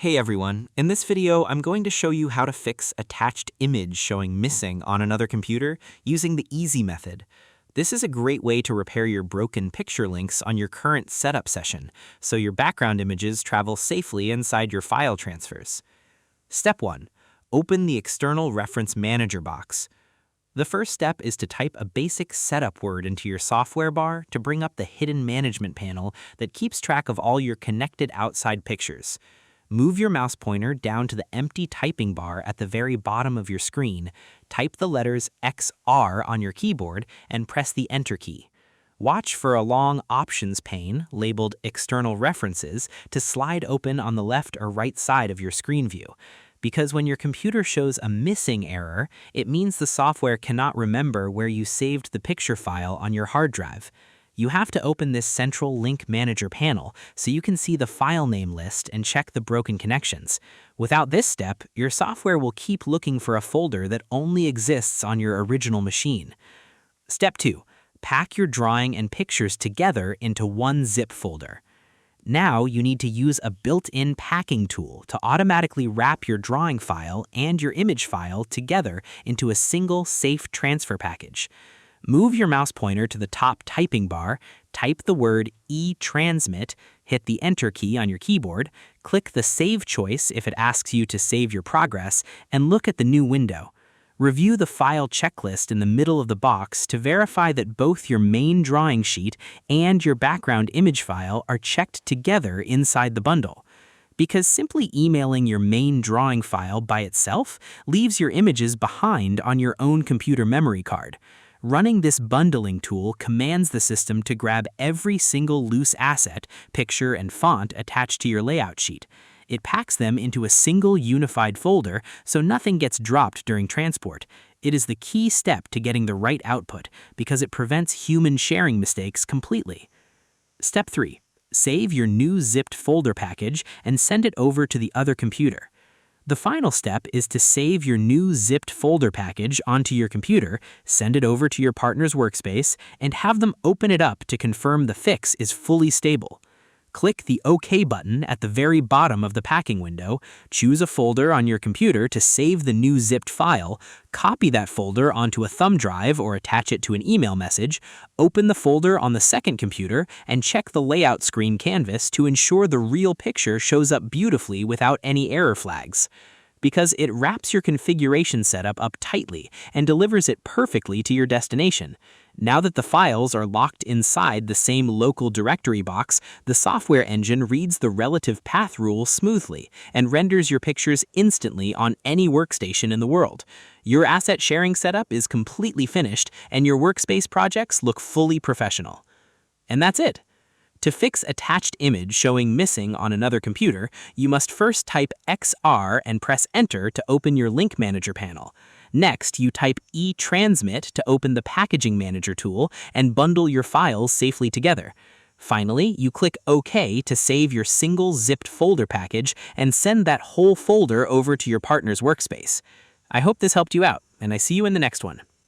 Hey everyone, in this video I'm going to show you how to fix attached image showing missing on another computer using the easy method. This is a great way to repair your broken picture links on your current setup session, so your background images travel safely inside your file transfers. Step 1. Open the External Reference Manager box. The first step is to type a basic setup word into your software bar to bring up the hidden management panel that keeps track of all your connected outside pictures. Move your mouse pointer down to the empty typing bar at the very bottom of your screen, type the letters XR on your keyboard, and press the Enter key. Watch for a long Options pane labeled External References to slide open on the left or right side of your screen view. Because when your computer shows a missing error, it means the software cannot remember where you saved the picture file on your hard drive. You have to open this Central Link Manager panel so you can see the file name list and check the broken connections. Without this step, your software will keep looking for a folder that only exists on your original machine. Step 2. Pack your drawing and pictures together into one zip folder. Now you need to use a built-in packing tool to automatically wrap your drawing file and your image file together into a single safe transfer package. Move your mouse pointer to the top typing bar, type the word e-transmit, hit the Enter key on your keyboard, click the Save choice if it asks you to save your progress, and look at the new window. Review the file checklist in the middle of the box to verify that both your main drawing sheet and your background image file are checked together inside the bundle. Because simply emailing your main drawing file by itself leaves your images behind on your own computer memory card. Running this bundling tool commands the system to grab every single loose asset, picture, and font attached to your layout sheet. It packs them into a single unified folder so nothing gets dropped during transport. It is the key step to getting the right output because it prevents human sharing mistakes completely. Step 3. Save your new zipped folder package and send it over to the other computer. The final step is to save your new zipped folder package onto your computer, send it over to your partner's workspace, and have them open it up to confirm the fix is fully stable. Click the OK button at the very bottom of the packing window, choose a folder on your computer to save the new zipped file, copy that folder onto a thumb drive or attach it to an email message, open the folder on the second computer, and check the layout screen canvas to ensure the real picture shows up beautifully without any error flags. Because it wraps your configuration setup up tightly and delivers it perfectly to your destination. Now that the files are locked inside the same local directory box, the software engine reads the relative path rule smoothly and renders your pictures instantly on any workstation in the world. Your asset sharing setup is completely finished and your workspace projects look fully professional. And that's it. To fix attached image showing missing on another computer, you must first type XR and press Enter to open your Link Manager panel. Next, you type e-transmit to open the Packaging Manager tool and bundle your files safely together. Finally, you click OK to save your single zipped folder package and send that whole folder over to your partner's workspace. I hope this helped you out, and I see you in the next one.